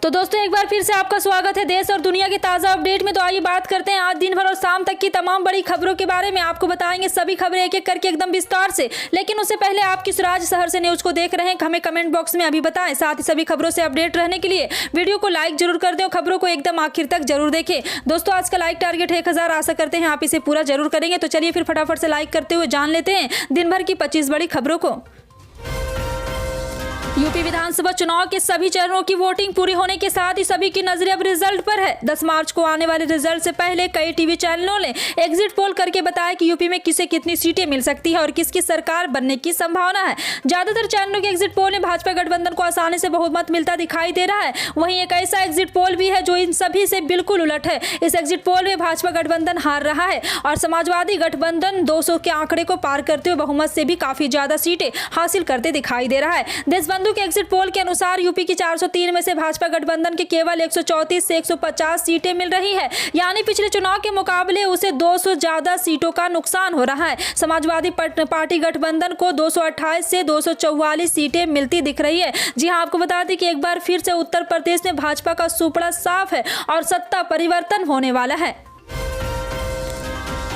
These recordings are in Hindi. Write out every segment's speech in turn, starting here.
तो दोस्तों एक बार फिर से आपका स्वागत है देश और दुनिया की ताज़ा अपडेट में। तो आइए बात करते हैं आज दिन भर और शाम तक की तमाम बड़ी खबरों के बारे में। आपको बताएंगे सभी खबरें एक एक करके एकदम विस्तार से। लेकिन उससे पहले आप किस राज्य शहर से न्यूज को देख रहे हैं हमें कमेंट बॉक्स में अभी बताएं। साथ ही सभी खबरों से अपडेट रहने के लिए वीडियो को लाइक जरूर कर दें और खबरों को एकदम आखिर तक जरूर देखें। दोस्तों आज का लाइक टारगेट 1000, आशा करते हैं आप इसे पूरा जरूर करेंगे। तो चलिए फिर फटाफट से लाइक करते हुए जान लेते हैं दिन भर की 25 बड़ी खबरों को। यूपी विधानसभा चुनाव के सभी चरणों की वोटिंग पूरी होने के साथ ही सभी की नजरें अब रिजल्ट पर है। 10 मार्च को आने वाले रिजल्ट से पहले कई टीवी चैनलों ने एग्जिट पोल करके बताया कि यूपी में किसे कितनी सीटें मिल सकती है और किसकी सरकार बनने की संभावना है। ज्यादातर चैनलों के एग्जिट पोल में भाजपा गठबंधन को आसानी से बहुमत मिलता दिखाई दे रहा है। वहीं एक ऐसा एग्जिट पोल भी है जो इन सभी से बिल्कुल उलट है। इस एग्जिट पोल में भाजपा गठबंधन हार रहा है और समाजवादी गठबंधन 200 के आंकड़े को पार करते हुए बहुमत से भी काफी ज्यादा सीटें हासिल करते दिखाई दे रहा है। देशबंधु के एग्जिट पोल के अनुसार यूपी की 403 में से भाजपा गठबंधन के केवल 134 से 150 सीटें मिल रही है, यानी पिछले चुनाव के मुकाबले उसे 200 ज्यादा सीटों का नुकसान हो रहा है। समाजवादी पार्टी गठबंधन को 228 से 244 सीटें मिलती दिख रही है। जी हां, आपको बता दें कि एक बार फिर से उत्तर प्रदेश में भाजपा का सुपड़ा साफ है और सत्ता परिवर्तन होने वाला है।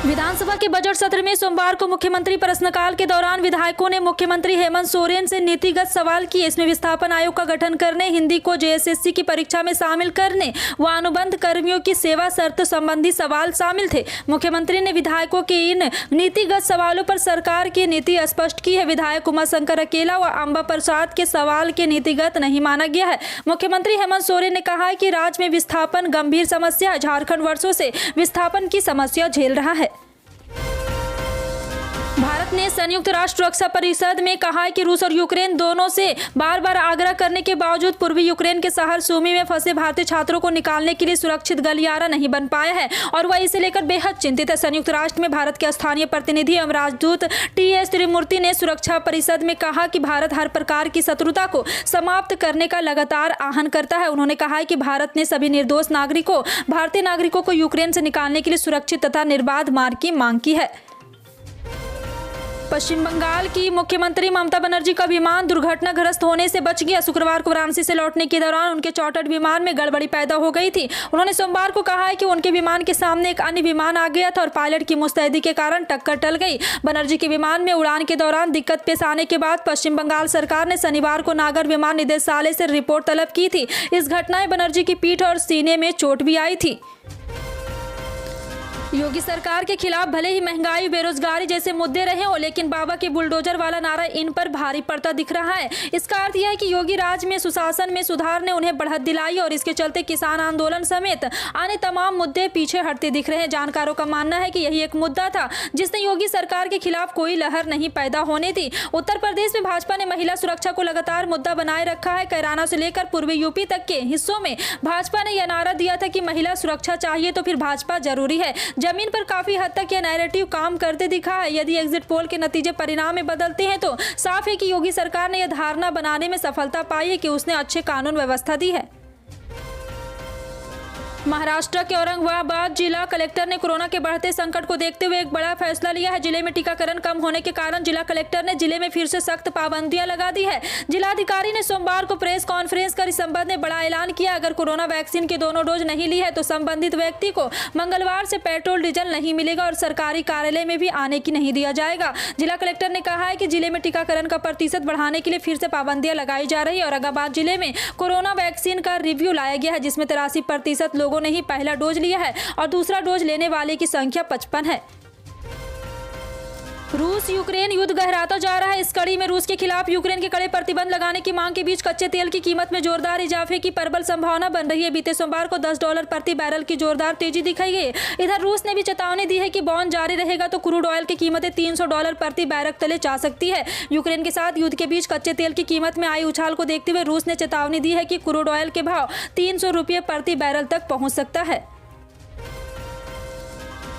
विधानसभा के बजट सत्र में सोमवार को मुख्यमंत्री प्रश्नकाल के दौरान विधायकों ने मुख्यमंत्री हेमंत सोरेन से नीतिगत सवाल किए। इसमें विस्थापन आयोग का गठन करने, हिंदी को जेएसएससी की परीक्षा में शामिल करने व अनुबंध कर्मियों की सेवा शर्त संबंधी सवाल शामिल थे। मुख्यमंत्री ने विधायकों के इन नीतिगत सवालों पर सरकार की नीति स्पष्ट की है। विधायक उमाशंकर अकेला व अंबा प्रसाद के सवाल के नीतिगत नहीं माना गया है। मुख्यमंत्री हेमंत सोरेन ने कहा है कि राज्य में विस्थापन गंभीर समस्या है। झारखंड वर्षों से विस्थापन की समस्या झेल रहा है। भारत ने संयुक्त राष्ट्र सुरक्षा परिषद में कहा है कि रूस और यूक्रेन दोनों से बार बार आग्रह करने के बावजूद पूर्वी यूक्रेन के शहर सूमी में फंसे भारतीय छात्रों को निकालने के लिए सुरक्षित गलियारा नहीं बन पाया है और वह इसे लेकर बेहद चिंतित है। संयुक्त राष्ट्र में भारत के स्थानीय प्रतिनिधि एवं राजदूत टी.एस. त्रिमूर्ति ने सुरक्षा परिषद में कहा कि भारत हर प्रकार की शत्रुता को समाप्त करने का लगातार आह्वान करता है। उन्होंने कहा है कि भारत ने सभी निर्दोष भारतीय नागरिकों को यूक्रेन से निकालने के लिए सुरक्षित तथा निर्बाध मार्ग की मांग की है। पश्चिम बंगाल की मुख्यमंत्री ममता बनर्जी का विमान दुर्घटनाग्रस्त होने से बच गया। शुक्रवार को वाराणसी से लौटने के दौरान उनके चार्टर्ड विमान में गड़बड़ी पैदा हो गई थी। उन्होंने सोमवार को कहा है कि उनके विमान के सामने एक अन्य विमान आ गया था और पायलट की मुस्तैदी के कारण टक्कर टल गई। बनर्जी के विमान में उड़ान के दौरान दिक्कत पेश आने के बाद पश्चिम बंगाल सरकार ने शनिवार को नागर विमान निदेशालय से रिपोर्ट तलब की थी। इस घटना में बनर्जी की पीठ और सीने में चोट भी आई थी। योगी सरकार के खिलाफ भले ही महंगाई, बेरोजगारी जैसे मुद्दे रहे हो, लेकिन बाबा के बुलडोजर वाला नारा इन पर भारी पड़ता दिख रहा है। इसका अर्थ यह है कि योगी राज में सुशासन में सुधार ने उन्हें बढ़त दिलाई और इसके चलते किसान आंदोलन समेत अन्य तमाम मुद्दे पीछे हटते दिख रहे हैं। जानकारों का मानना है कि यही एक मुद्दा था जिसने योगी सरकार के खिलाफ कोई लहर नहीं पैदा होने दी। उत्तर प्रदेश में भाजपा ने महिला सुरक्षा को लगातार मुद्दा बनाए रखा है। कैराना से लेकर पूर्वी यूपी तक के हिस्सों में भाजपा ने यह नारा दिया था कि महिला सुरक्षा चाहिए तो फिर भाजपा जरूरी है। जमीन पर काफी हद तक यह नैरेटिव काम करते दिखा है। यदि एग्जिट पोल के नतीजे परिणाम में बदलते हैं तो साफ है कि योगी सरकार ने यह धारणा बनाने में सफलता पाई है कि उसने अच्छे कानून व्यवस्था दी है। महाराष्ट्र के औरंगाबाद जिला कलेक्टर ने कोरोना के बढ़ते संकट को देखते हुए एक बड़ा फैसला लिया है। जिले में टीकाकरण कम होने के कारण जिला कलेक्टर ने जिले में फिर से सख्त पाबंदियां लगा दी है। जिलाधिकारी ने सोमवार को प्रेस कॉन्फ्रेंस कर इस संबंध में बड़ा ऐलान किया। अगर कोरोना वैक्सीन के दोनों डोज नहीं ली है तो संबंधित व्यक्ति को मंगलवार से पेट्रोल डीजल नहीं मिलेगा और सरकारी कार्यालय में भी आने की नहीं दिया जाएगा। जिला कलेक्टर ने कहा है कि जिले में टीकाकरण का प्रतिशत बढ़ाने के लिए फिर से पाबंदियां लगाई जा रही है। औरंगाबाद जिले में कोरोना वैक्सीन का रिव्यू लाया गया है जिसमें 83% लोगों ने ही पहला डोज लिया है और दूसरा डोज लेने वाले की संख्या 55 है। रूस यूक्रेन युद्ध गहराता जा रहा है। इस कड़ी में रूस के खिलाफ यूक्रेन के कड़े प्रतिबंध लगाने की मांग के बीच कच्चे तेल की कीमत में जोरदार इजाफे की प्रबल संभावना बन रही है। बीते सोमवार को $10 प्रति बैरल की जोरदार तेजी दिखाई गई। इधर रूस ने भी चेतावनी दी है कि बॉन्ड जारी रहेगा तो क्रूड ऑयल की कीमतें $300 प्रति बैरल तले जा सकती है। यूक्रेन के साथ युद्ध के बीच कच्चे तेल की कीमत में आई उछाल को देखते हुए रूस ने चेतावनी दी है कि क्रूड ऑयल के भाव $300 प्रति बैरल तक पहुंच सकता है।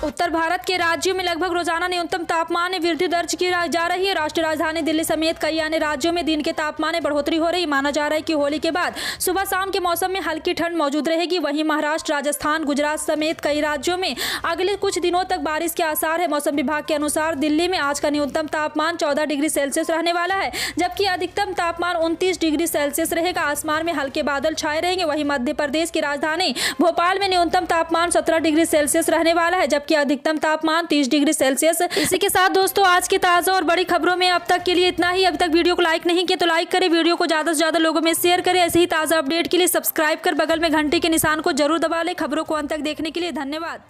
उत्तर भारत के राज्यों में लगभग रोजाना न्यूनतम तापमान में वृद्धि दर्ज की जा रही है। राष्ट्रीय राजधानी दिल्ली समेत कई अन्य राज्यों में दिन के तापमान में बढ़ोतरी हो रही। माना जा रहा है कि होली के बाद सुबह शाम के मौसम में हल्की ठंड मौजूद रहेगी। वहीं महाराष्ट्र, राजस्थान, गुजरात समेत कई राज्यों में अगले कुछ दिनों तक बारिश के आसार है। मौसम विभाग के अनुसार दिल्ली में आज का न्यूनतम तापमान 14 डिग्री सेल्सियस रहने वाला है, जबकि अधिकतम तापमान 29 डिग्री सेल्सियस रहेगा। आसमान में हल्के बादल छाए रहेंगे। वहीं मध्य प्रदेश की राजधानी भोपाल में न्यूनतम तापमान 17 डिग्री सेल्सियस रहने वाला है, जबकि अधिकतम तापमान 30 डिग्री सेल्सियस। इसी के साथ दोस्तों आज की ताजा और बड़ी खबरों में अब तक के लिए इतना ही। अभी तक वीडियो को लाइक नहीं किया तो लाइक करें, वीडियो को ज्यादा से ज्यादा लोगों में शेयर करें। ऐसे ही ताजा अपडेट के लिए सब्सक्राइब कर बगल में घंटे के निशान को जरूर दबा लें। खबरों को अंत तक देखने के लिए धन्यवाद।